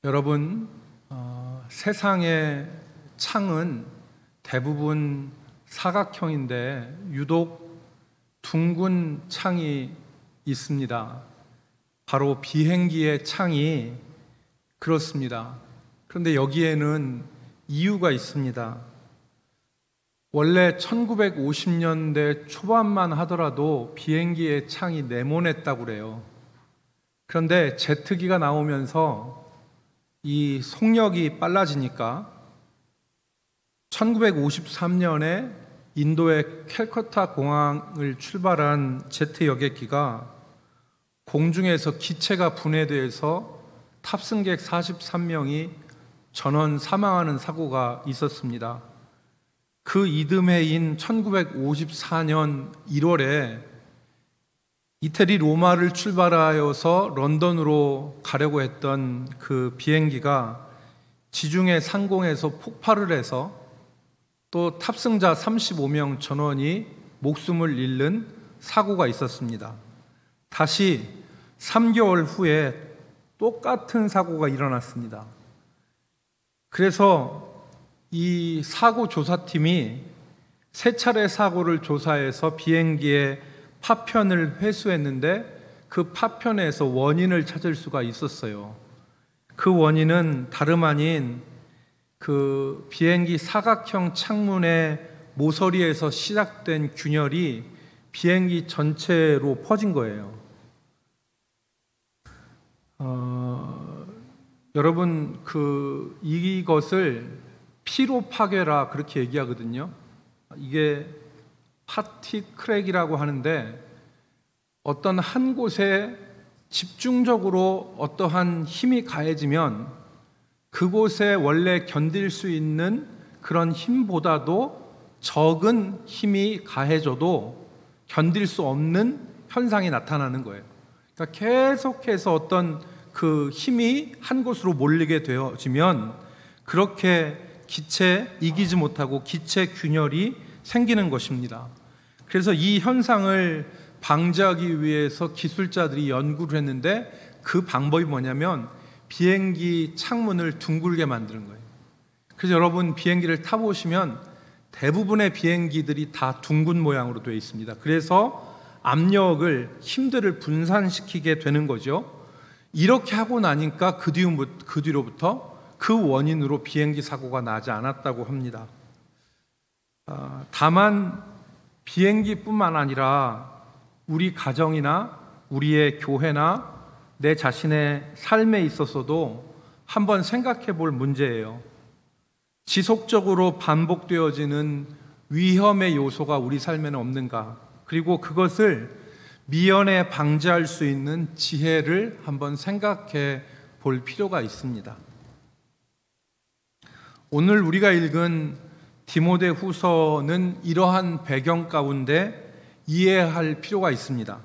여러분, 세상의 창은 대부분 사각형인데 유독 둥근 창이 있습니다. 바로 비행기의 창이 그렇습니다. 그런데 여기에는 이유가 있습니다. 원래 1950년대 초반만 하더라도 비행기의 창이 네모냈다고 그래요. 그런데 제트기가 나오면서 이 속력이 빨라지니까 1953년에 인도의 캘커타 공항을 출발한 제트 여객기가 공중에서 기체가 분해돼서 탑승객 43명이 전원 사망하는 사고가 있었습니다. 그 이듬해인 1954년 1월에 이태리 로마를 출발하여서 런던으로 가려고 했던 그 비행기가 지중해 상공에서 폭발을 해서 또 탑승자 35명 전원이 목숨을 잃는 사고가 있었습니다. 다시 3개월 후에 똑같은 사고가 일어났습니다. 그래서 이 사고 조사팀이 세 차례 사고를 조사해서 비행기의 파편을 회수했는데 그 파편에서 원인을 찾을 수가 있었어요. 그 원인은 다름 아닌 그 비행기 사각형 창문의 모서리에서 시작된 균열이 비행기 전체로 퍼진 거예요. 여러분, 이것을 피로 파괴라 그렇게 얘기하거든요. 이게 파티 크랙이라고 하는데 어떤 한 곳에 집중적으로 어떠한 힘이 가해지면 그곳에 원래 견딜 수 있는 그런 힘보다도 적은 힘이 가해져도 견딜 수 없는 현상이 나타나는 거예요. 그러니까 계속해서 어떤 그 힘이 한 곳으로 몰리게 되어지면 그렇게 기체 이기지 못하고 기체 균열이 생기는 것입니다. 그래서 이 현상을 방지하기 위해서 기술자들이 연구를 했는데 그 방법이 뭐냐면 비행기 창문을 둥글게 만드는 거예요. 그래서 여러분 비행기를 타보시면 대부분의 비행기들이 다 둥근 모양으로 되어 있습니다. 그래서 압력을, 힘들을 분산시키게 되는 거죠. 이렇게 하고 나니까 그 뒤로부터 그 원인으로 비행기 사고가 나지 않았다고 합니다. 다만 비행기뿐만 아니라 우리 가정이나 우리의 교회나 내 자신의 삶에 있어서도 한번 생각해 볼 문제예요. 지속적으로 반복되어지는 위험의 요소가 우리 삶에는 없는가? 그리고 그것을 미연에 방지할 수 있는 지혜를 한번 생각해 볼 필요가 있습니다. 오늘 우리가 읽은 디모데후서는 이러한 배경 가운데 이해할 필요가 있습니다.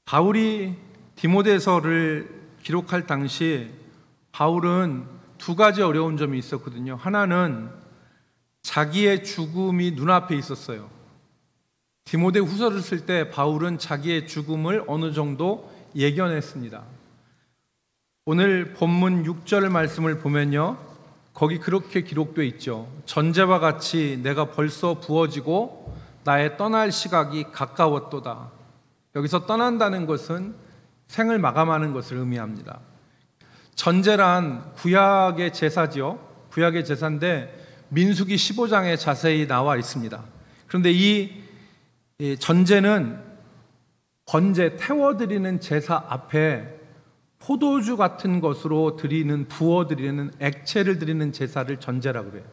바울이 디모데서를 기록할 당시 바울은 두 가지 어려운 점이 있었거든요. 하나는 자기의 죽음이 눈앞에 있었어요. 디모데후서를 쓸 때 바울은 자기의 죽음을 어느 정도 예견했습니다. 오늘 본문 6절 말씀을 보면요, 거기 그렇게 기록되어 있죠. 전제와 같이 내가 벌써 부어지고 나의 떠날 시각이 가까웠도다. 여기서 떠난다는 것은 생을 마감하는 것을 의미합니다. 전제란 구약의 제사지요. 구약의 제사인데 민수기 15장에 자세히 나와 있습니다. 그런데 이 전제는 번제, 태워드리는 제사 앞에 포도주 같은 것으로 부어드리는 액체를 드리는 제사를 전제라고 그래요.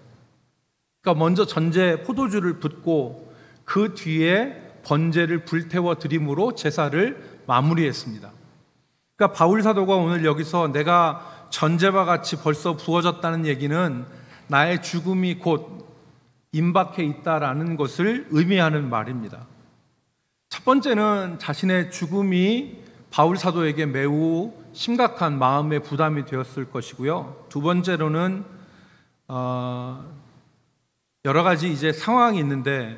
그러니까 먼저 전제 포도주를 붓고 그 뒤에 번제를 불태워 드림으로 제사를 마무리했습니다. 그러니까 바울 사도가 오늘 여기서 내가 전제와 같이 벌써 부어졌다는 얘기는 나의 죽음이 곧 임박해 있다라는 것을 의미하는 말입니다. 첫 번째는 자신의 죽음이 바울 사도에게 매우 심각한 마음의 부담이 되었을 것이고요. 두 번째로는 여러 가지 이제 상황이 있는데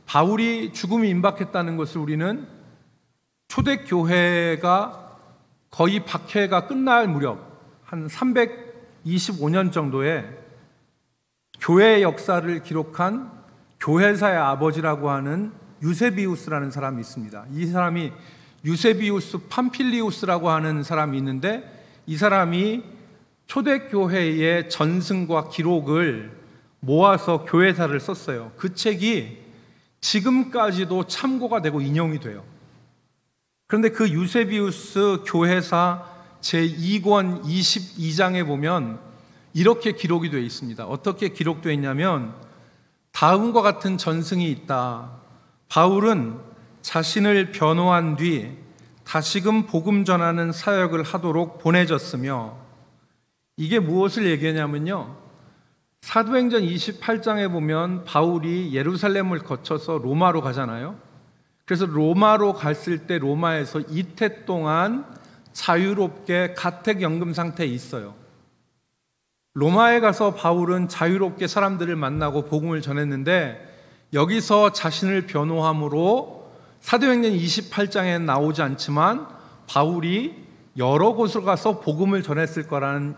바울이 죽음이 임박했다는 것을 우리는 초대교회가 거의 박해가 끝날 무렵 한 325년 정도에 교회의 역사를 기록한 교회사의 아버지라고 하는 유세비우스라는 사람이 있습니다. 이 사람이 유세비우스 팜필리우스라고 하는 사람이 있는데, 이 사람이 초대교회의 전승과 기록을 모아서 교회사를 썼어요. 그 책이 지금까지도 참고가 되고 인용이 돼요. 그런데 그 유세비우스 교회사 제2권 22장에 보면 이렇게 기록이 되어 있습니다. 어떻게 기록되어 있냐면, 다음과 같은 전승이 있다. 바울은 자신을 변호한 뒤 다시금 복음 전하는 사역을 하도록 보내졌으며, 이게 무엇을 얘기하냐면요, 사도행전 28장에 보면 바울이 예루살렘을 거쳐서 로마로 가잖아요. 그래서 로마로 갔을 때 로마에서 이태 동안 자유롭게 가택연금 상태에 있어요. 로마에 가서 바울은 자유롭게 사람들을 만나고 복음을 전했는데, 여기서 자신을 변호함으로 사도행전 28장에 나오지 않지만 바울이 여러 곳으로 가서 복음을 전했을 거라는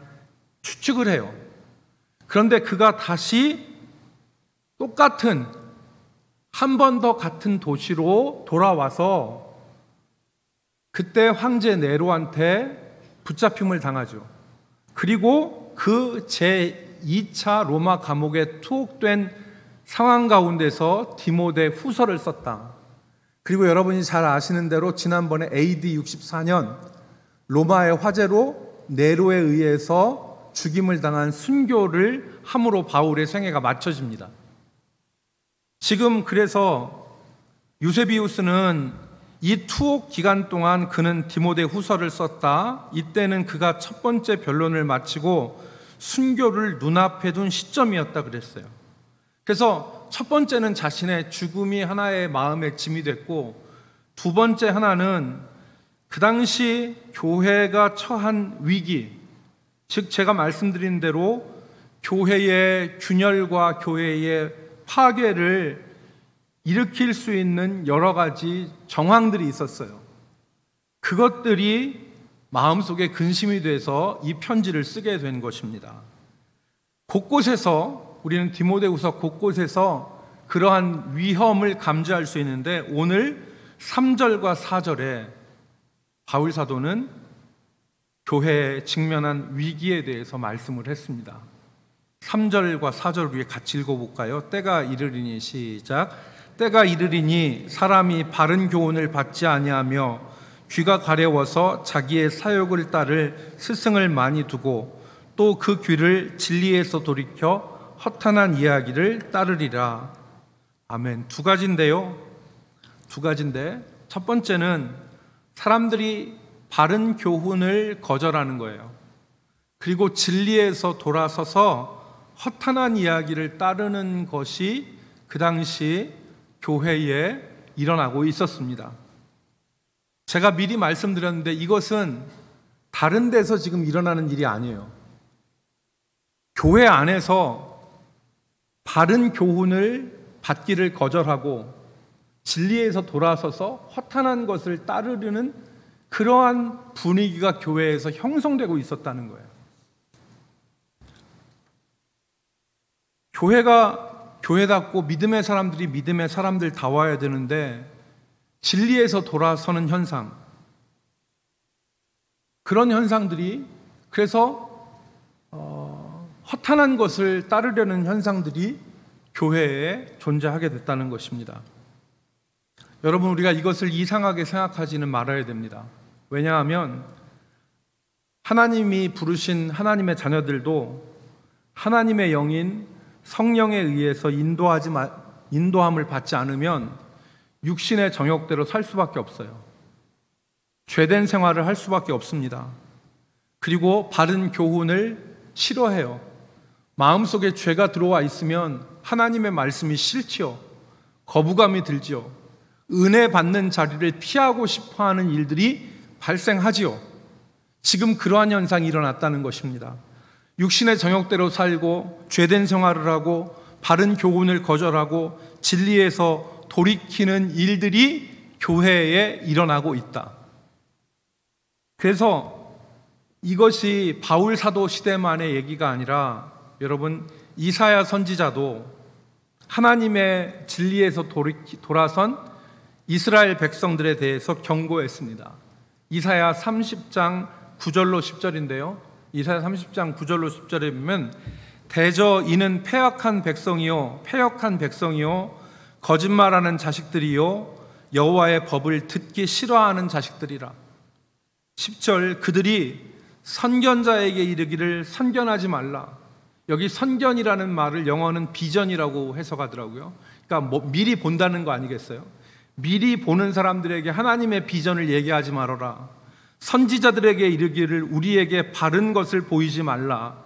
추측을 해요. 그런데 그가 다시 똑같은, 한 번 더 같은 도시로 돌아와서 그때 황제 네로한테 붙잡힘을 당하죠. 그리고 그 제2차 로마 감옥에 투옥된 상황 가운데서 디모데 후서를 썼다. 그리고 여러분이 잘 아시는 대로 지난번에 AD 64년 로마의 화재로 네로에 의해서 죽임을 당한 순교를 함으로 바울의 생애가 맞춰집니다. 지금 그래서 유세비우스는 이 투옥 기간 동안 그는 디모데 후서를 썼다. 이때는 그가 첫 번째 변론을 마치고 순교를 눈앞에 둔 시점이었다 그랬어요. 그래서 첫 번째는 자신의 죽음이 하나의 마음의 짐이 됐고, 두 번째 하나는 그 당시 교회가 처한 위기, 즉 제가 말씀드린 대로 교회의 균열과 교회의 파괴를 일으킬 수 있는 여러 가지 정황들이 있었어요. 그것들이 마음속에 근심이 돼서 이 편지를 쓰게 된 것입니다. 곳곳에서, 우리는 디모데후서 곳곳에서 그러한 위험을 감지할 수 있는데, 오늘 3절과 4절에 바울 사도는 교회에 직면한 위기에 대해서 말씀을 했습니다. 3절과 4절 위에 같이 읽어볼까요? 때가 이르리니, 시작. 때가 이르리니 사람이 바른 교훈을 받지 아니하며 귀가 가려워서 자기의 사욕을 따를 스승을 많이 두고 또 그 귀를 진리에서 돌이켜 허탄한 이야기를 따르리라. 아멘. 두 가지인데, 첫 번째는 사람들이 바른 교훈을 거절하는 거예요. 그리고 진리에서 돌아서서 허탄한 이야기를 따르는 것이 그 당시 교회에 일어나고 있었습니다. 제가 미리 말씀드렸는데 이것은 다른 데서 지금 일어나는 일이 아니에요. 교회 안에서 바른 교훈을 받기를 거절하고 진리에서 돌아서서 허탄한 것을 따르려는 그러한 분위기가 교회에서 형성되고 있었다는 거예요. 교회가 교회답고 믿음의 사람들이 믿음의 사람들다워야 되는데, 진리에서 돌아서는 현상, 그런 현상들이, 그래서 허탄한 것을 따르려는 현상들이 교회에 존재하게 됐다는 것입니다. 여러분, 우리가 이것을 이상하게 생각하지는 말아야 됩니다. 왜냐하면 하나님이 부르신 하나님의 자녀들도 하나님의 영인 성령에 의해서 인도함을 받지 않으면 육신의 정욕대로 살 수밖에 없어요. 죄된 생활을 할 수밖에 없습니다. 그리고 바른 교훈을 싫어해요. 마음속에 죄가 들어와 있으면 하나님의 말씀이 싫지요. 거부감이 들지요. 은혜 받는 자리를 피하고 싶어하는 일들이 발생하지요. 지금 그러한 현상이 일어났다는 것입니다. 육신의 정욕대로 살고 죄된 생활을 하고 바른 교훈을 거절하고 진리에서 돌이키는 일들이 교회에 일어나고 있다. 그래서 이것이 바울 사도 시대만의 얘기가 아니라 여러분 이사야 선지자도 하나님의 진리에서 돌아선 이스라엘 백성들에 대해서 경고했습니다. 이사야 30장 9절로 10절인데요. 이사야 30장 9절로 10절에 보면 대저 이는 패역한 백성이요 거짓말하는 자식들이요 여호와의 법을 듣기 싫어하는 자식들이라. 10절 그들이 선견자에게 이르기를 선견하지 말라. 여기 선견이라는 말을 영어는 비전이라고 해석하더라고요. 그러니까 미리 본다는 거 아니겠어요? 미리 보는 사람들에게 하나님의 비전을 얘기하지 말아라. 선지자들에게 이르기를 우리에게 바른 것을 보이지 말라.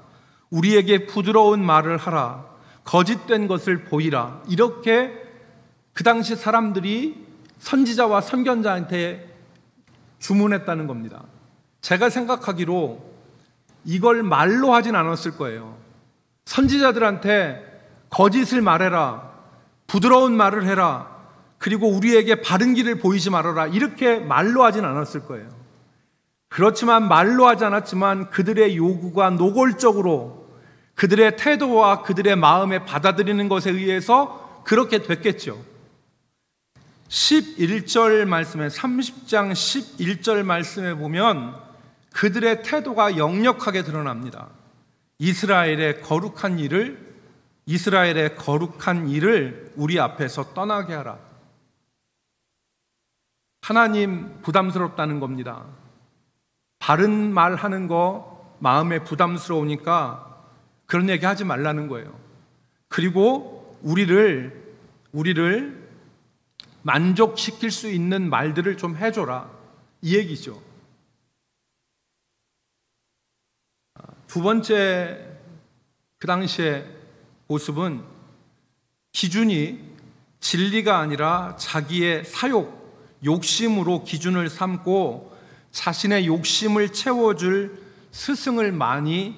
우리에게 부드러운 말을 하라. 거짓된 것을 보이라. 이렇게 그 당시 사람들이 선지자와 선견자한테 주문했다는 겁니다. 제가 생각하기로 이걸 말로 하진 않았을 거예요. 선지자들한테 거짓을 말해라, 부드러운 말을 해라, 그리고 우리에게 바른 길을 보이지 말아라, 이렇게 말로 하진 않았을 거예요. 그렇지만 말로 하지 않았지만 그들의 요구가 노골적으로 그들의 태도와 그들의 마음에 받아들이는 것에 의해서 그렇게 됐겠죠. 11절 말씀에 30장 11절 말씀에 보면 그들의 태도가 역력하게 드러납니다. 이스라엘의 거룩한 일을 우리 앞에서 떠나게 하라. 하나님 부담스럽다는 겁니다. 바른 말 하는 거 마음에 부담스러우니까 그런 얘기 하지 말라는 거예요. 그리고 우리를 만족시킬 수 있는 말들을 좀 해줘라, 이 얘기죠. 두 번째 그 당시의 모습은 기준이 진리가 아니라 자기의 사욕, 욕심으로 기준을 삼고 자신의 욕심을 채워줄 스승을 많이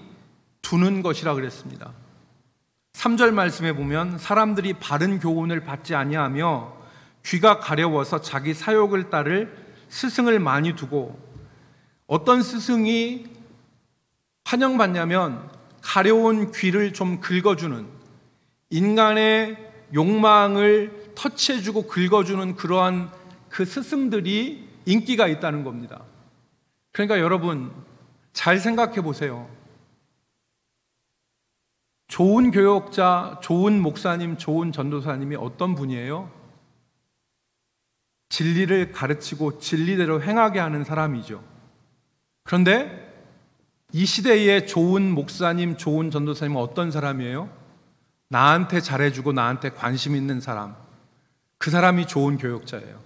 두는 것이라 그랬습니다. 3절 말씀에 보면 사람들이 바른 교훈을 받지 아니하며 귀가 가려워서 자기 사욕을 따를 스승을 많이 두고, 어떤 스승이 환영받냐면 가려운 귀를 좀 긁어주는, 인간의 욕망을 터치해주고 긁어주는 그러한 그 스승들이 인기가 있다는 겁니다. 그러니까 여러분 잘 생각해 보세요. 좋은 교역자, 좋은 목사님, 좋은 전도사님이 어떤 분이에요? 진리를 가르치고 진리대로 행하게 하는 사람이죠. 그런데 이 시대의 좋은 목사님, 좋은 전도사님은 어떤 사람이에요? 나한테 잘해주고 나한테 관심 있는 사람, 그 사람이 좋은 교역자예요.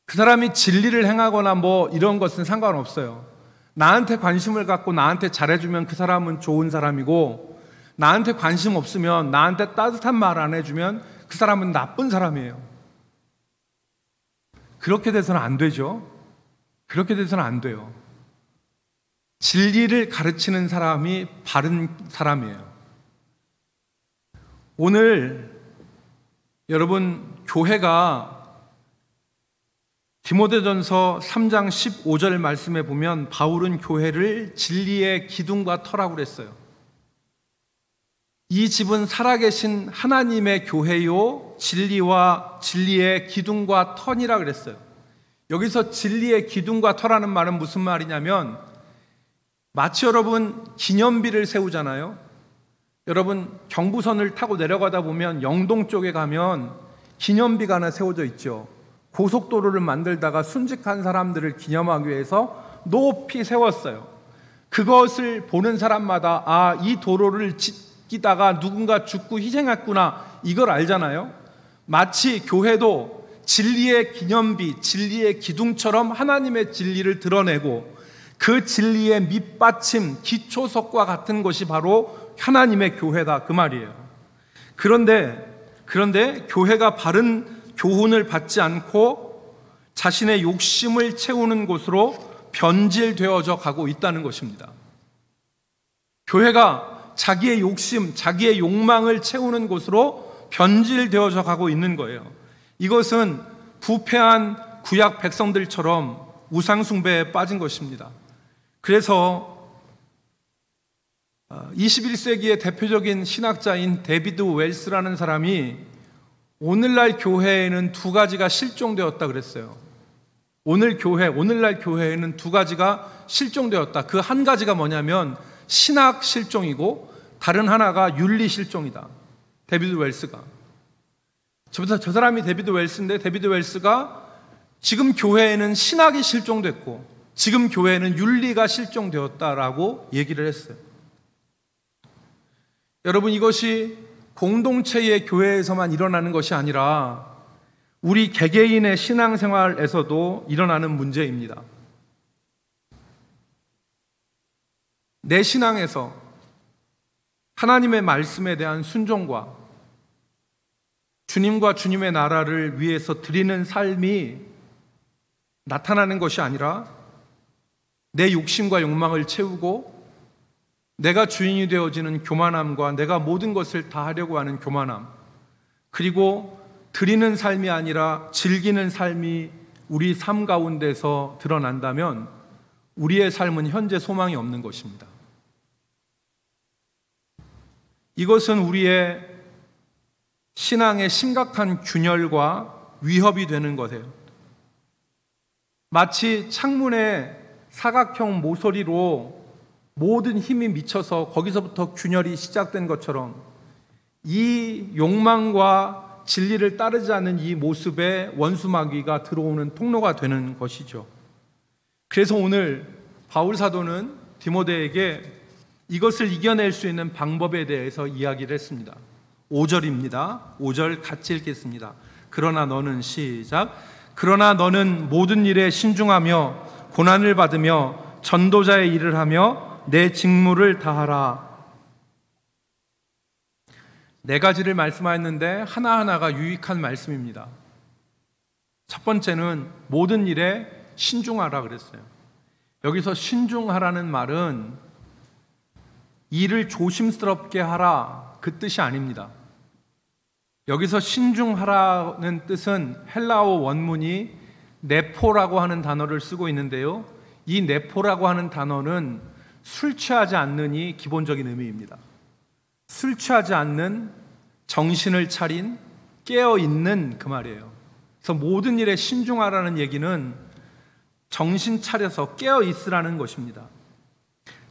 그 사람이 진리를 행하거나 뭐 이런 것은 상관없어요. 나한테 관심을 갖고 나한테 잘해주면 그 사람은 좋은 사람이고, 나한테 관심 없으면, 나한테 따뜻한 말 안 해주면 그 사람은 나쁜 사람이에요. 그렇게 돼서는 안 되죠. 그렇게 돼서는 안 돼요. 진리를 가르치는 사람이 바른 사람이에요. 오늘 여러분 교회가 디모데전서 3장 15절 말씀에 보면 바울은 교회를 진리의 기둥과 터라고 그랬어요. 이 집은 살아계신 하나님의 교회요 진리와 진리의 기둥과 터니라 그랬어요. 여기서 진리의 기둥과 터라는 말은 무슨 말이냐면, 마치 여러분 기념비를 세우잖아요. 여러분 경부선을 타고 내려가다 보면 영동 쪽에 가면 기념비가 하나 세워져 있죠. 고속도로를 만들다가 순직한 사람들을 기념하기 위해서 높이 세웠어요. 그것을 보는 사람마다 아, 이 도로를 짓기다가 누군가 죽고 희생했구나, 이걸 알잖아요. 마치 교회도 진리의 기념비, 진리의 기둥처럼 하나님의 진리를 드러내고 그 진리의 밑받침, 기초석과 같은 것이 바로 하나님의 교회다, 그 말이에요. 그런데 교회가 바른 교훈을 받지 않고 자신의 욕심을 채우는 곳으로 변질되어져 가고 있다는 것입니다. 교회가 자기의 욕심, 자기의 욕망을 채우는 곳으로 변질되어져 가고 있는 거예요. 이것은 부패한 구약 백성들처럼 우상숭배에 빠진 것입니다. 그래서 21세기의 대표적인 신학자인 데비드 웰스라는 사람이 오늘날 교회에는 두 가지가 실종되었다 그랬어요. 오늘날 교회에는 두 가지가 실종되었다. 그 한 가지가 뭐냐면 신학 실종이고 다른 하나가 윤리 실종이다. 데비드 웰스가. 저 사람이 데비드 웰스인데, 데비드 웰스가 지금 교회에는 신학이 실종됐고 지금 교회에는 윤리가 실종되었다라고 얘기를 했어요. 여러분, 이것이 공동체의 교회에서만 일어나는 것이 아니라 우리 개개인의 신앙생활에서도 일어나는 문제입니다. 내 신앙에서 하나님의 말씀에 대한 순종과 주님과 주님의 나라를 위해서 드리는 삶이 나타나는 것이 아니라 내 욕심과 욕망을 채우고 내가 주인이 되어지는 교만함과 내가 모든 것을 다 하려고 하는 교만함, 그리고 드리는 삶이 아니라 즐기는 삶이 우리 삶 가운데서 드러난다면 우리의 삶은 현재 소망이 없는 것입니다. 이것은 우리의 신앙의 심각한 균열과 위협이 되는 것이에요. 마치 창문에 사각형 모서리로 모든 힘이 미쳐서 거기서부터 균열이 시작된 것처럼 이 욕망과 진리를 따르지 않는 이 모습에 원수마귀가 들어오는 통로가 되는 것이죠. 그래서 오늘 바울 사도는 디모데에게 이것을 이겨낼 수 있는 방법에 대해서 이야기를 했습니다. 5절입니다. 5절 같이 읽겠습니다. 그러나 너는 시작. 그러나 너는 모든 일에 신중하며 고난을 받으며 전도자의 일을 하며 내 직무를 다하라. 네 가지를 말씀하였는데 하나하나가 유익한 말씀입니다. 첫 번째는 모든 일에 신중하라 그랬어요. 여기서 신중하라는 말은 일을 조심스럽게 하라 그 뜻이 아닙니다. 여기서 신중하라는 뜻은 헬라어 원문이 네포라고 하는 단어를 쓰고 있는데요, 이 네포라고 하는 단어는 술 취하지 않는이 기본적인 의미입니다. 술 취하지 않는, 정신을 차린, 깨어있는 그 말이에요. 그래서 모든 일에 신중하라는 얘기는 정신 차려서 깨어있으라는 것입니다.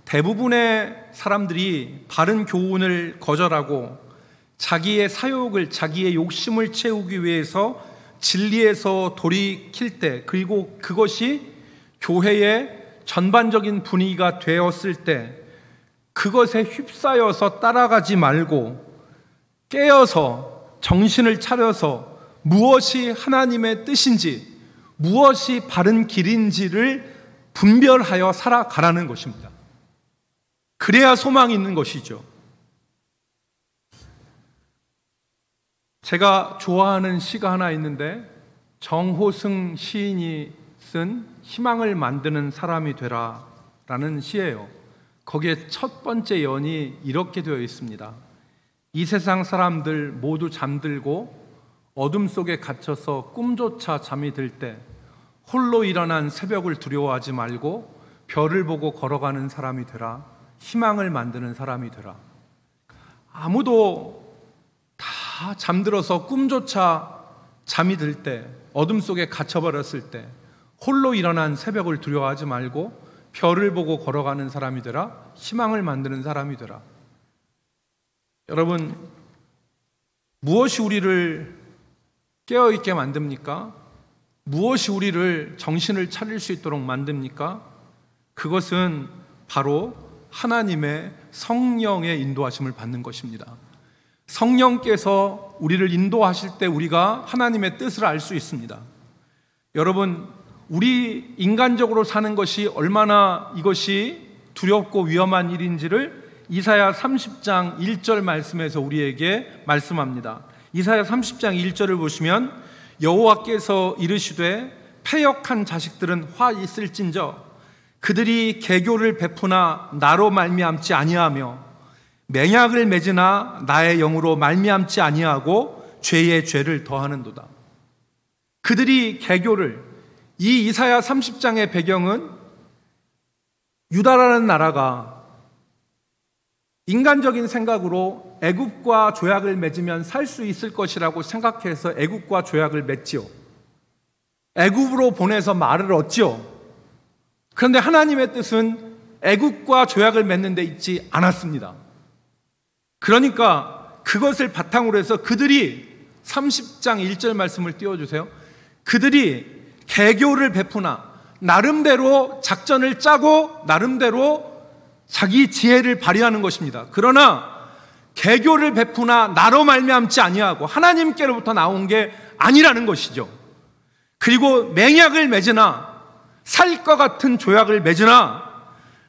대부분의 사람들이 바른 교훈을 거절하고 자기의 사욕을, 자기의 욕심을 채우기 위해서 진리에서 돌이킬 때, 그리고 그것이 교회의 전반적인 분위기가 되었을 때 그것에 휩싸여서 따라가지 말고 깨어서 정신을 차려서 무엇이 하나님의 뜻인지, 무엇이 바른 길인지를 분별하여 살아가라는 것입니다. 그래야 소망이 있는 것이죠. 제가 좋아하는 시가 하나 있는데 정호승 시인이 쓴 희망을 만드는 사람이 되라 라는 시예요. 거기에 첫 번째 연이 이렇게 되어 있습니다. 이 세상 사람들 모두 잠들고 어둠 속에 갇혀서 꿈조차 잠이 들 때 홀로 일어난 새벽을 두려워하지 말고 별을 보고 걸어가는 사람이 되라. 희망을 만드는 사람이 되라. 아무도 다 잠들어서 꿈조차 잠이 들 때, 어둠 속에 갇혀버렸을 때 홀로 일어난 새벽을 두려워하지 말고 별을 보고 걸어가는 사람이 되라. 희망을 만드는 사람이 되라. 여러분, 무엇이 우리를 깨어있게 만듭니까? 무엇이 우리를 정신을 차릴 수 있도록 만듭니까? 그것은 바로 하나님의 성령의 인도하심을 받는 것입니다. 성령께서 우리를 인도하실 때 우리가 하나님의 뜻을 알 수 있습니다. 여러분, 우리 인간적으로 사는 것이 얼마나 이것이 두렵고 위험한 일인지를 이사야 30장 1절 말씀에서 우리에게 말씀합니다. 이사야 30장 1절을 보시면 여호와께서 이르시되 패역한 자식들은 화 있을진저 그들이 계교를 베푸나 나로 말미암지 아니하며 맹약을 맺으나 나의 영으로 말미암지 아니하고 죄의 죄를 더하는도다. 그들이 계교를, 이 이사야 30장의 배경은 유다라는 나라가 인간적인 생각으로 애굽과 조약을 맺으면 살 수 있을 것이라고 생각해서 애굽과 조약을 맺지요. 애굽으로 보내서 말을 얻지요. 그런데 하나님의 뜻은 애굽과 조약을 맺는 데 있지 않았습니다. 그러니까 그것을 바탕으로 해서 그들이 30장 1절 말씀을 띄워주세요. 그들이 개교를 베푸나 나름대로 작전을 짜고 나름대로 자기 지혜를 발휘하는 것입니다. 그러나 개교를 베푸나 나로 말미암지 아니하고 하나님께로부터 나온 게 아니라는 것이죠. 그리고 맹약을 맺으나 살 것 같은 조약을 맺으나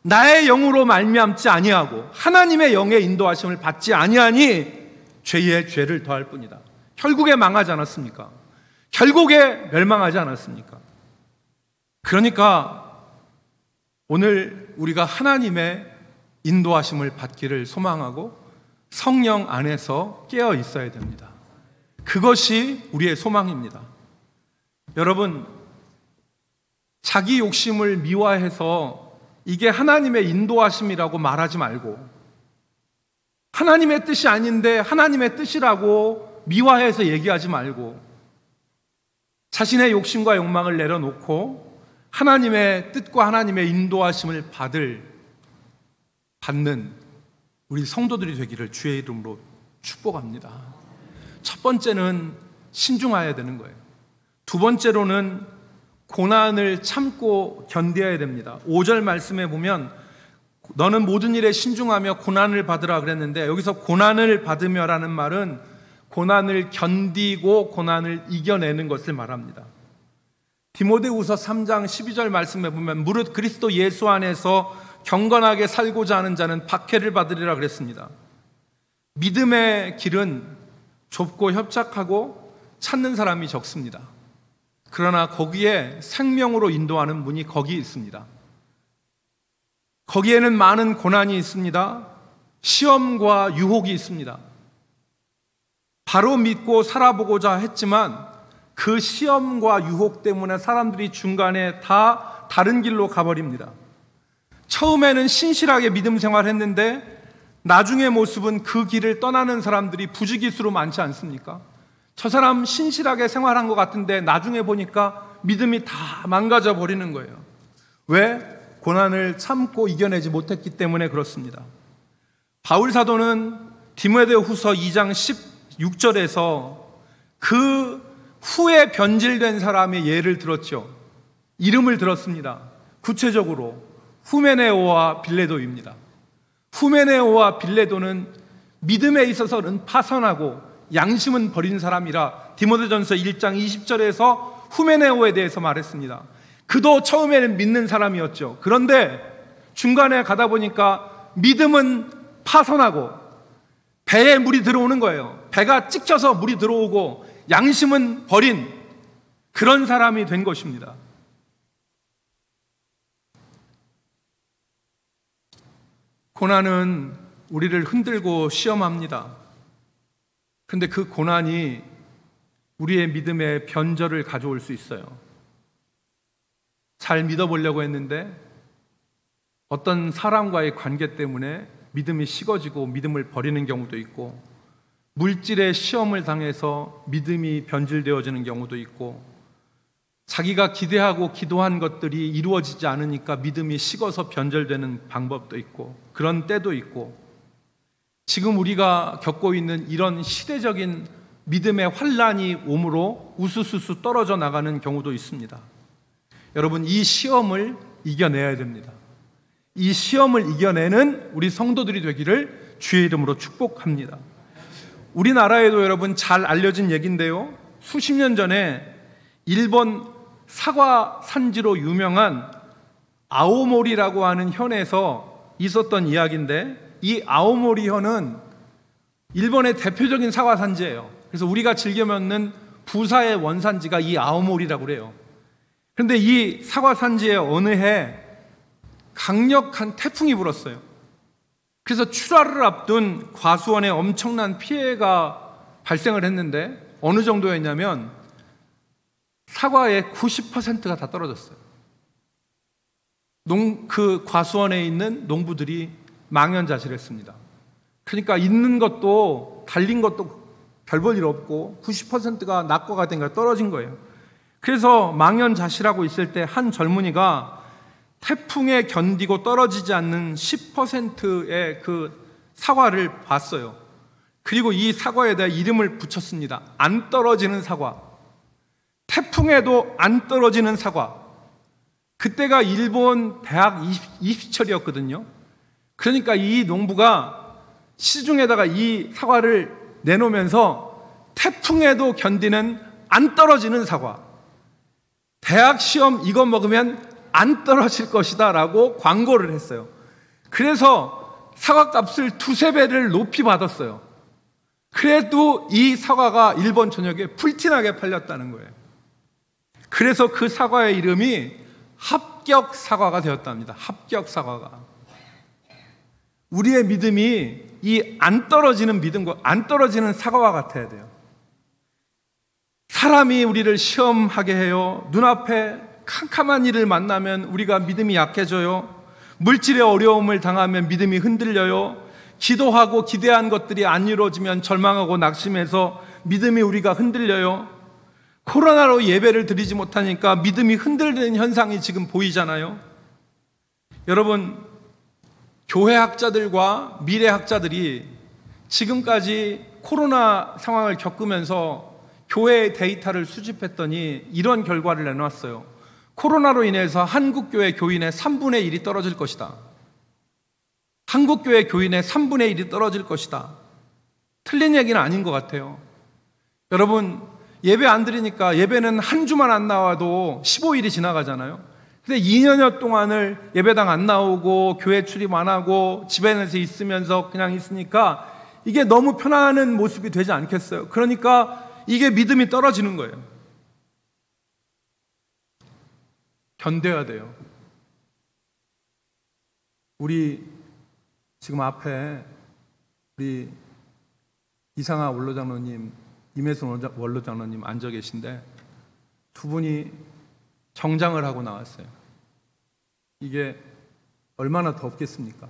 나의 영으로 말미암지 아니하고 하나님의 영의 인도하심을 받지 아니하니 죄에 죄를 더할 뿐이다. 결국에 망하지 않았습니까? 결국에 멸망하지 않았습니까? 그러니까 오늘 우리가 하나님의 인도하심을 받기를 소망하고 성령 안에서 깨어 있어야 됩니다. 그것이 우리의 소망입니다. 여러분, 자기 욕심을 미화해서 이게 하나님의 인도하심이라고 말하지 말고, 하나님의 뜻이 아닌데 하나님의 뜻이라고 미화해서 얘기하지 말고, 자신의 욕심과 욕망을 내려놓고 하나님의 뜻과 하나님의 인도하심을 받는 우리 성도들이 되기를 주의 이름으로 축복합니다. 첫 번째는 신중해야 되는 거예요. 두 번째로는 고난을 참고 견뎌야 됩니다. 5절 말씀에 보면 너는 모든 일에 신중하며 고난을 받으라 그랬는데, 여기서 고난을 받으며라는 말은 고난을 견디고 고난을 이겨내는 것을 말합니다. 디모데후서 3장 12절 말씀에 보면 무릇 그리스도 예수 안에서 경건하게 살고자 하는 자는 박해를 받으리라 그랬습니다. 믿음의 길은 좁고 협착하고 찾는 사람이 적습니다. 그러나 거기에 생명으로 인도하는 문이 거기 있습니다. 거기에는 많은 고난이 있습니다. 시험과 유혹이 있습니다. 바로 믿고 살아보고자 했지만 그 시험과 유혹 때문에 사람들이 중간에 다 다른 길로 가버립니다. 처음에는 신실하게 믿음 생활했는데 나중의 모습은 그 길을 떠나는 사람들이 부지기수로 많지 않습니까? 저 사람 신실하게 생활한 것 같은데 나중에 보니까 믿음이 다 망가져 버리는 거예요. 왜? 고난을 참고 이겨내지 못했기 때문에 그렇습니다. 바울 사도는 디모데후서 2장 16절에서 그 후에 변질된 사람의 예를 들었죠. 이름을 들었습니다. 구체적으로 후메네오와 빌레도입니다. 후메네오와 빌레도는 믿음에 있어서는 파선하고 양심은 버린 사람이라 디모데전서 1장 20절에서 후메네오에 대해서 말했습니다. 그도 처음에는 믿는 사람이었죠. 그런데 중간에 가다 보니까 믿음은 파선하고 배에 물이 들어오는 거예요. 배가 찍혀서 물이 들어오고 양심은 버린 그런 사람이 된 것입니다. 고난은 우리를 흔들고 시험합니다. 그런데 그 고난이 우리의 믿음의 변절을 가져올 수 있어요. 잘 믿어보려고 했는데 어떤 사람과의 관계 때문에 믿음이 식어지고 믿음을 버리는 경우도 있고, 물질의 시험을 당해서 믿음이 변질되어지는 경우도 있고, 자기가 기대하고 기도한 것들이 이루어지지 않으니까 믿음이 식어서 변절되는 방법도 있고, 그런 때도 있고, 지금 우리가 겪고 있는 이런 시대적인 믿음의 환란이 오므로 우수수수 떨어져 나가는 경우도 있습니다. 여러분, 이 시험을 이겨내야 됩니다. 이 시험을 이겨내는 우리 성도들이 되기를 주의 이름으로 축복합니다. 우리나라에도 여러분 잘 알려진 얘기인데요, 수십 년 전에 일본 사과 산지로 유명한 아오모리라고 하는 현에서 있었던 이야기인데, 이 아오모리 현은 일본의 대표적인 사과 산지예요. 그래서 우리가 즐겨 먹는 부사의 원산지가 이 아오모리라고 그래요. 그런데 이 사과 산지에 어느 해 강력한 태풍이 불었어요. 그래서 출하를 앞둔 과수원에 엄청난 피해가 발생을 했는데, 어느 정도였냐면 사과의 90%가 다 떨어졌어요. 그 과수원에 있는 농부들이 망연자실했습니다. 그러니까 있는 것도 달린 것도 별 볼 일 없고 90%가 낙과가 된 거예요. 떨어진 거예요. 그래서 망연자실하고 있을 때 한 젊은이가 태풍에 견디고 떨어지지 않는 10%의 그 사과를 봤어요. 그리고 이 사과에 대해 이름을 붙였습니다. 안 떨어지는 사과. 태풍에도 안 떨어지는 사과. 그때가 일본 대학 입시철이었거든요. 그러니까 이 농부가 시중에다가 이 사과를 내놓으면서 태풍에도 견디는 안 떨어지는 사과. 대학 시험 이거 먹으면 안 떨어질 것이다 라고 광고를 했어요. 그래서 사과값을 2~3배를 높이 받았어요. 그래도 이 사과가 일본 전역에 불티나게 팔렸다는 거예요. 그래서 그 사과의 이름이 합격 사과가 되었답니다. 합격 사과가. 우리의 믿음이 이 안 떨어지는 믿음과 안 떨어지는 사과와 같아야 돼요. 사람이 우리를 시험하게 해요. 눈앞에 캄캄한 일을 만나면 우리가 믿음이 약해져요. 물질의 어려움을 당하면 믿음이 흔들려요. 기도하고 기대한 것들이 안 이루어지면 절망하고 낙심해서 믿음이 우리가 흔들려요. 코로나로 예배를 드리지 못하니까 믿음이 흔들리는 현상이 지금 보이잖아요. 여러분, 교회학자들과 미래학자들이 지금까지 코로나 상황을 겪으면서 교회의 데이터를 수집했더니 이런 결과를 내놨어요. 코로나로 인해서 한국교회 교인의 3분의 1이 떨어질 것이다. 한국교회 교인의 3분의 1이 떨어질 것이다. 틀린 얘기는 아닌 것 같아요. 여러분, 예배 안 드리니까 예배는 한 주만 안 나와도 15일이 지나가잖아요. 근데 2년여 동안을 예배당 안 나오고 교회 출입 안 하고 집안에서 있으면서 그냥 있으니까 이게 너무 편안한 모습이 되지 않겠어요? 그러니까 이게 믿음이 떨어지는 거예요. 견뎌야 돼요. 우리 지금 앞에 우리 이상하 원로장로님, 임혜순 원로장로님 앉아 계신데 두 분이 정장을 하고 나왔어요. 이게 얼마나 덥겠습니까?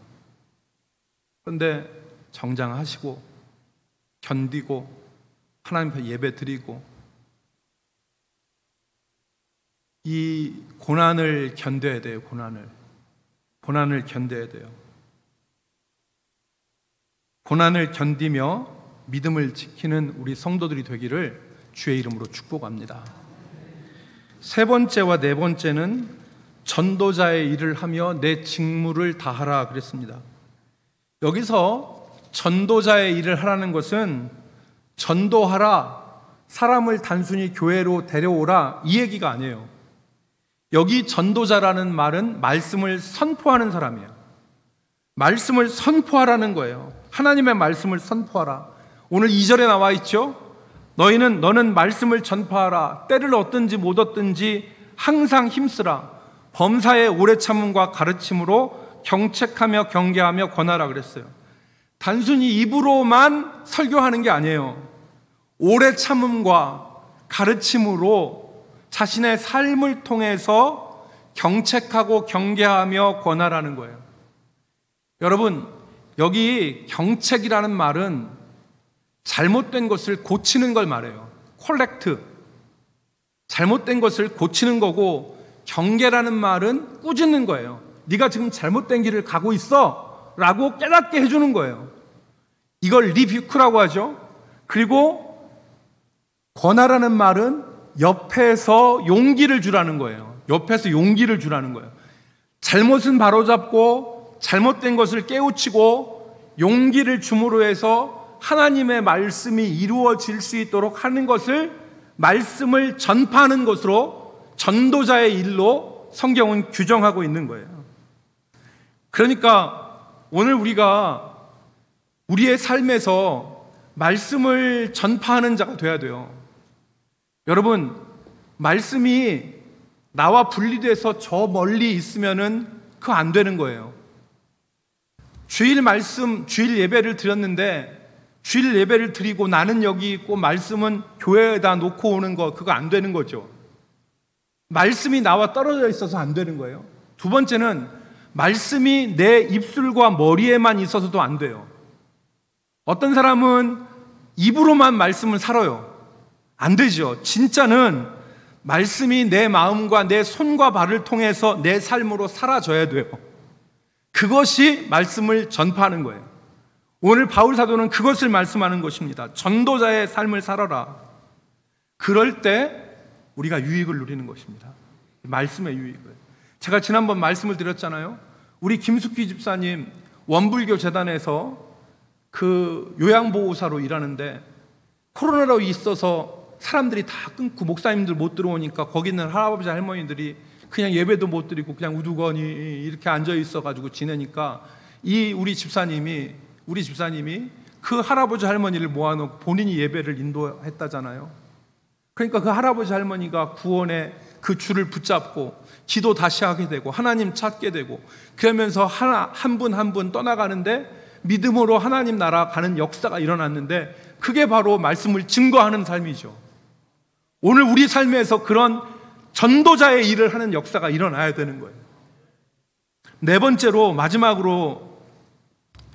그런데 정장하시고 견디고 하나님 앞에 예배 드리고 이 고난을 견뎌야 돼요. 고난을 견뎌야 돼요. 고난을 견디며 믿음을 지키는 우리 성도들이 되기를 주의 이름으로 축복합니다. 세 번째와 네 번째는 전도자의 일을 하며 내 직무를 다하라 그랬습니다. 여기서 전도자의 일을 하라는 것은 전도하라, 사람을 단순히 교회로 데려오라 이 얘기가 아니에요. 여기 전도자라는 말은 말씀을 선포하는 사람이에요. 말씀을 선포하라는 거예요. 하나님의 말씀을 선포하라. 오늘 2절에 나와 있죠. 너는 말씀을 전파하라. 때를 얻든지 못 얻든지 항상 힘쓰라. 범사의 오래 참음과 가르침으로 경책하며 경계하며 권하라 그랬어요. 단순히 입으로만 설교하는 게 아니에요. 오래 참음과 가르침으로 자신의 삶을 통해서 경책하고 경계하며 권하라는 거예요. 여러분, 여기 경책이라는 말은 잘못된 것을 고치는 걸 말해요. 콜렉트. 잘못된 것을 고치는 거고, 경계라는 말은 꾸짖는 거예요. 네가 지금 잘못된 길을 가고 있어 라고 깨닫게 해주는 거예요. 이걸 리뷰크라고 하죠. 그리고 권하라는 말은 옆에서 용기를 주라는 거예요. 옆에서 용기를 주라는 거예요. 잘못은 바로잡고 잘못된 것을 깨우치고 용기를 줌으로 해서 하나님의 말씀이 이루어질 수 있도록 하는 것을, 말씀을 전파하는 것으로 전도자의 일로 성경은 규정하고 있는 거예요. 그러니까 오늘 우리가 우리의 삶에서 말씀을 전파하는 자가 돼야 돼요. 여러분, 말씀이 나와 분리돼서 저 멀리 있으면은 그거 안 되는 거예요. 주일 예배를 드렸는데 주일 예배를 드리고 나는 여기 있고 말씀은 교회에다 놓고 오는 거, 그거 안 되는 거죠. 말씀이 나와 떨어져 있어서 안 되는 거예요. 두 번째는 말씀이 내 입술과 머리에만 있어서도 안 돼요. 어떤 사람은 입으로만 말씀을 살아요. 안 되죠. 진짜는 말씀이 내 마음과 내 손과 발을 통해서 내 삶으로 사라져야 돼요. 그것이 말씀을 전파하는 거예요. 오늘 바울 사도는 그것을 말씀하는 것입니다. 전도자의 삶을 살아라. 그럴 때 우리가 유익을 누리는 것입니다. 말씀의 유익을. 제가 지난번 말씀을 드렸잖아요. 우리 김숙희 집사님 원불교 재단에서 그 요양보호사로 일하는데 코로나로 있어서 사람들이 다 끊고 목사님들 못 들어오니까 거기 있는 할아버지 할머니들이 그냥 예배도 못 드리고 그냥 우두거니 이렇게 앉아 있어가지고 지내니까 우리 집사님이 그 할아버지 할머니를 모아놓고 본인이 예배를 인도했다잖아요. 그러니까 그 할아버지 할머니가 구원의 그 줄을 붙잡고 기도 다시 하게 되고 하나님 찾게 되고 그러면서 한 분 한 분 떠나가는데 믿음으로 하나님 나라 가는 역사가 일어났는데 그게 바로 말씀을 증거하는 삶이죠. 오늘 우리 삶에서 그런 전도자의 일을 하는 역사가 일어나야 되는 거예요. 네 번째로 마지막으로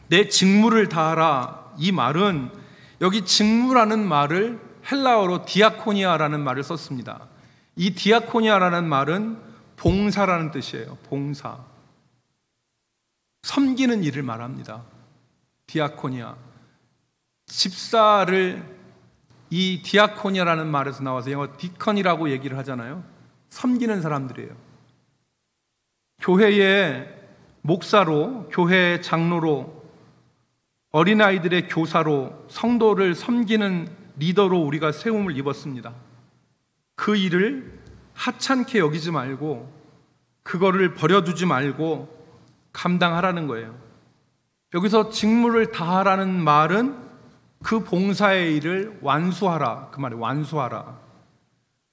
내 직무를 다하라. 이 말은 여기 직무라는 말을 헬라어로 디아코니아라는 말을 썼습니다. 이 디아코니아라는 말은 봉사라는 뜻이에요. 봉사. 섬기는 일을 말합니다. 디아코니아. 집사를 이 디아코니아라는 말에서 나와서 영어 디컨이라고 얘기를 하잖아요. 섬기는 사람들이에요. 교회의 목사로, 교회의 장로로, 어린아이들의 교사로, 성도를 섬기는 리더로 우리가 세움을 입었습니다. 그 일을 하찮게 여기지 말고 그거를 버려두지 말고 감당하라는 거예요. 여기서 직무를 다하라는 말은 그 봉사의 일을 완수하라, 그 말이 완수하라.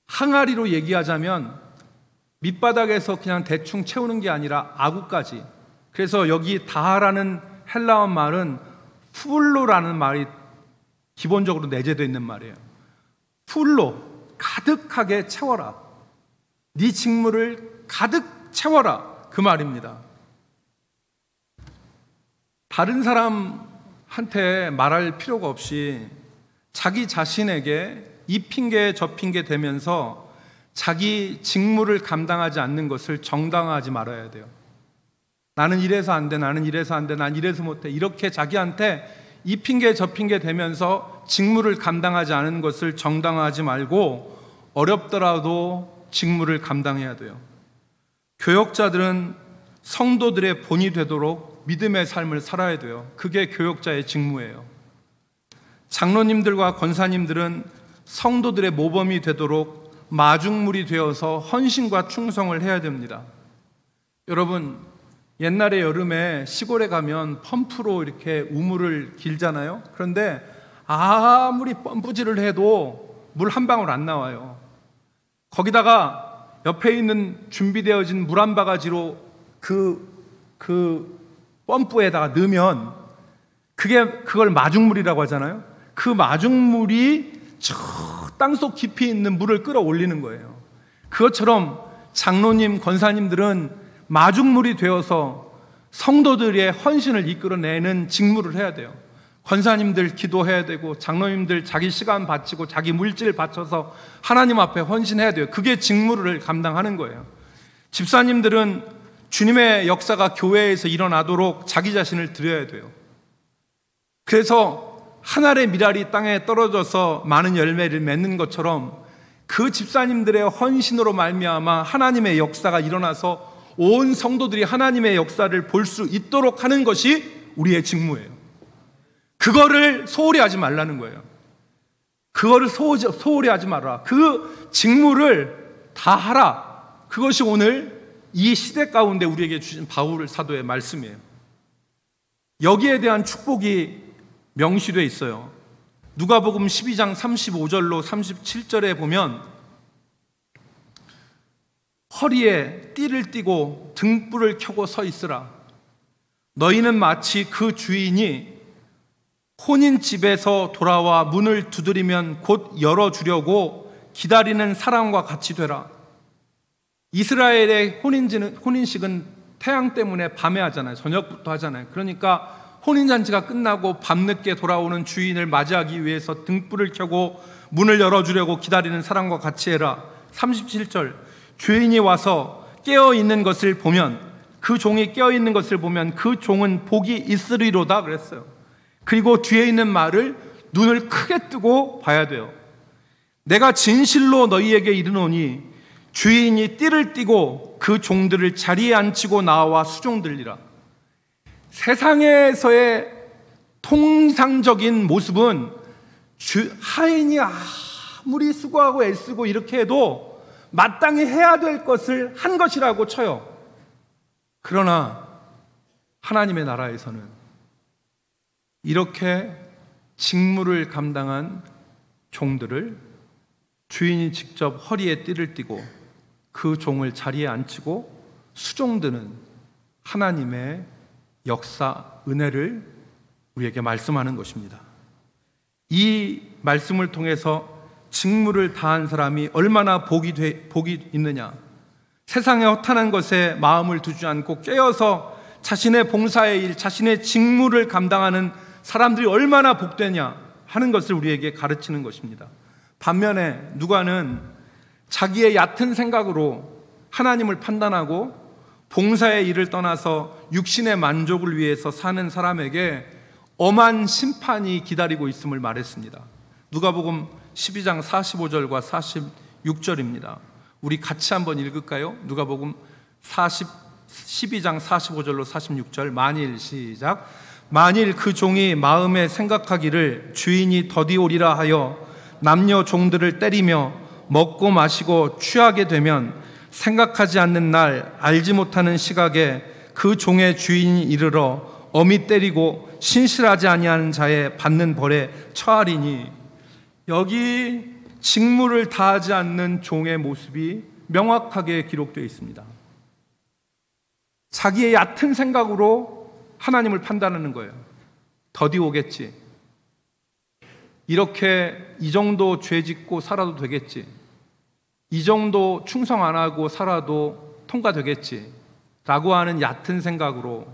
항아리로 얘기하자면 밑바닥에서 그냥 대충 채우는 게 아니라 아구까지. 그래서 여기 다하라는 헬라어 말은 풀로라는 말이 기본적으로 내재되어 있는 말이에요. 풀로, 가득하게 채워라. 네 직무를 가득 채워라, 그 말입니다. 다른 사람한테 말할 필요가 없이 자기 자신에게 이 핑계 저 핑계 대면서 자기 직무를 감당하지 않는 것을 정당화하지 말아야 돼요. 나는 이래서 안 돼, 나는 이래서 안 돼, 난 이래서 못해, 이렇게 자기한테 이 핑계 저 핑계 대면서 직무를 감당하지 않은 것을 정당화하지 말고 어렵더라도 직무를 감당해야 돼요. 교역자들은 성도들의 본이 되도록 믿음의 삶을 살아야 돼요. 그게 교역자의 직무예요. 장로님들과 권사님들은 성도들의 모범이 되도록 마중물이 되어서 헌신과 충성을 해야 됩니다. 여러분, 옛날에 여름에 시골에 가면 펌프로 이렇게 우물을 길잖아요. 그런데 아무리 펌프질을 해도 물 한 방울 안 나와요. 거기다가 옆에 있는 준비되어진 물 한 바가지로 그 펌프에다가 넣으면 그걸 마중물이라고 하잖아요. 그 마중물이 저 땅속 깊이 있는 물을 끌어올리는 거예요. 그것처럼 장로님, 권사님들은 마중물이 되어서 성도들의 헌신을 이끌어내는 직무를 해야 돼요. 권사님들 기도해야 되고 장로님들 자기 시간 바치고 자기 물질 바쳐서 하나님 앞에 헌신해야 돼요. 그게 직무를 감당하는 거예요. 집사님들은 주님의 역사가 교회에서 일어나도록 자기 자신을 드려야 돼요. 그래서 한 알의 밀알이 땅에 떨어져서 많은 열매를 맺는 것처럼 그 집사님들의 헌신으로 말미암아 하나님의 역사가 일어나서 온 성도들이 하나님의 역사를 볼 수 있도록 하는 것이 우리의 직무예요. 그거를 소홀히 하지 말라는 거예요. 그거를 소홀히 하지 말아라. 그 직무를 다 하라. 그것이 오늘 이 시대 가운데 우리에게 주신 바울 사도의 말씀이에요. 여기에 대한 축복이 명시되어 있어요. 누가복음 12장 35절로 37절에 보면 허리에 띠를 띠고 등불을 켜고 서 있으라. 너희는 마치 그 주인이 혼인집에서 돌아와 문을 두드리면 곧 열어주려고 기다리는 사람과 같이 되라. 이스라엘의 혼인식은 태양 때문에 밤에 하잖아요. 저녁부터 하잖아요. 그러니까 혼인잔치가 끝나고 밤늦게 돌아오는 주인을 맞이하기 위해서 등불을 켜고 문을 열어주려고 기다리는 사람과 같이 해라. 37절, 주인이 와서 깨어있는 것을 보면, 그 종이 깨어있는 것을 보면 그 종은 복이 있으리로다 그랬어요. 그리고 뒤에 있는 말을 눈을 크게 뜨고 봐야 돼요. 내가 진실로 너희에게 이르노니 주인이 띠를 띠고 그 종들을 자리에 앉히고 나와 수종들리라. 세상에서의 통상적인 모습은 하인이 아무리 수고하고 애쓰고 이렇게 해도 마땅히 해야 될 것을 한 것이라고 쳐요. 그러나 하나님의 나라에서는 이렇게 직무를 감당한 종들을 주인이 직접 허리에 띠를 띠고 그 종을 자리에 앉히고 수종드는 하나님의 역사, 은혜를 우리에게 말씀하는 것입니다. 이 말씀을 통해서 직무를 다한 사람이 얼마나 복이 있느냐, 세상의 허탄한 것에 마음을 두지 않고 깨어서 자신의 봉사의 일, 자신의 직무를 감당하는 사람들이 얼마나 복되냐 하는 것을 우리에게 가르치는 것입니다. 반면에 누가는 자기의 얕은 생각으로 하나님을 판단하고 봉사의 일을 떠나서 육신의 만족을 위해서 사는 사람에게 엄한 심판이 기다리고 있음을 말했습니다. 누가복음 12장 45절과 46절입니다. 우리 같이 한번 읽을까요? 누가복음 12장 45절로 46절. 만일, 시작. 만일 그 종이 마음에 생각하기를 주인이 더디 오리라 하여 남녀 종들을 때리며 먹고 마시고 취하게 되면 생각하지 않는 날, 알지 못하는 시각에 그 종의 주인이 이르러 엄히 때리고 신실하지 아니하는 자의 받는 벌에 처하리니. 여기 직무를 다하지 않는 종의 모습이 명확하게 기록되어 있습니다. 자기의 얕은 생각으로 하나님을 판단하는 거예요. 더디 오겠지. 이렇게 이 정도 죄 짓고 살아도 되겠지. 이 정도 충성 안 하고 살아도 통과되겠지 라고 하는 얕은 생각으로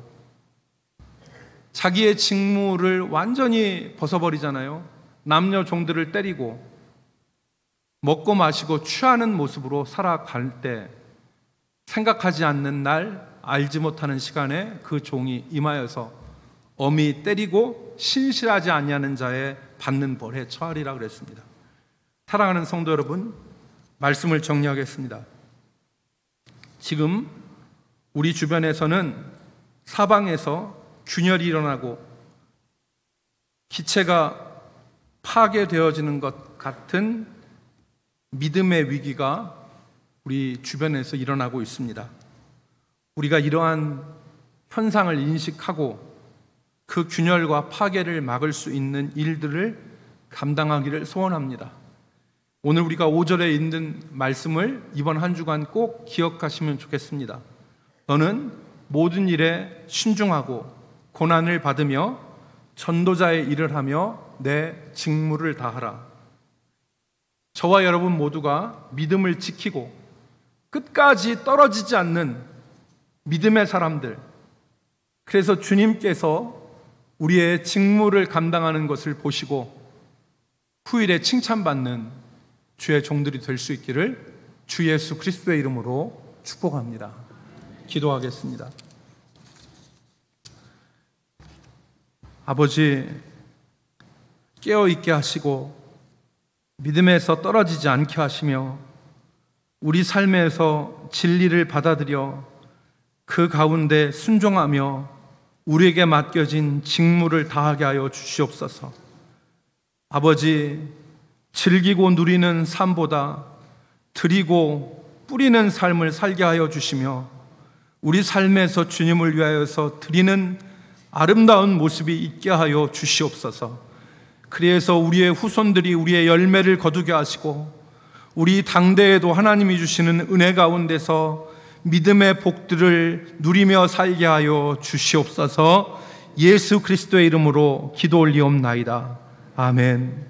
자기의 직무를 완전히 벗어버리잖아요. 남녀 종들을 때리고 먹고 마시고 취하는 모습으로 살아갈 때 생각하지 않는 날, 알지 못하는 시간에 그 종이 임하여서 엄히 때리고 신실하지 아니하는 자의 받는 벌에 처하리라 그랬습니다. 사랑하는 성도 여러분, 말씀을 정리하겠습니다. 지금 우리 주변에서는 사방에서 균열이 일어나고 기체가 파괴되어지는 것 같은 믿음의 위기가 우리 주변에서 일어나고 있습니다. 우리가 이러한 현상을 인식하고 그 균열과 파괴를 막을 수 있는 일들을 감당하기를 소원합니다. 오늘 우리가 5절에 있는 말씀을 이번 한 주간 꼭 기억하시면 좋겠습니다. 너는 모든 일에 신중하고 고난을 받으며 전도자의 일을 하며 내 직무를 다하라. 저와 여러분 모두가 믿음을 지키고 끝까지 떨어지지 않는 믿음의 사람들, 그래서 주님께서 우리의 직무를 감당하는 것을 보시고 후일에 칭찬받는 주의 종들이 될 수 있기를 주 예수 그리스도의 이름으로 축복합니다. 기도하겠습니다. 아버지, 깨어있게 하시고 믿음에서 떨어지지 않게 하시며 우리 삶에서 진리를 받아들여 그 가운데 순종하며 우리에게 맡겨진 직무를 다하게 하여 주시옵소서. 아버지, 즐기고 누리는 삶보다 드리고 뿌리는 삶을 살게 하여 주시며 우리 삶에서 주님을 위하여서 드리는 아름다운 모습이 있게 하여 주시옵소서. 그래서 우리의 후손들이 우리의 열매를 거두게 하시고 우리 당대에도 하나님이 주시는 은혜 가운데서 믿음의 복들을 누리며 살게 하여 주시옵소서. 예수 그리스도의 이름으로 기도 올리옵나이다. 아멘.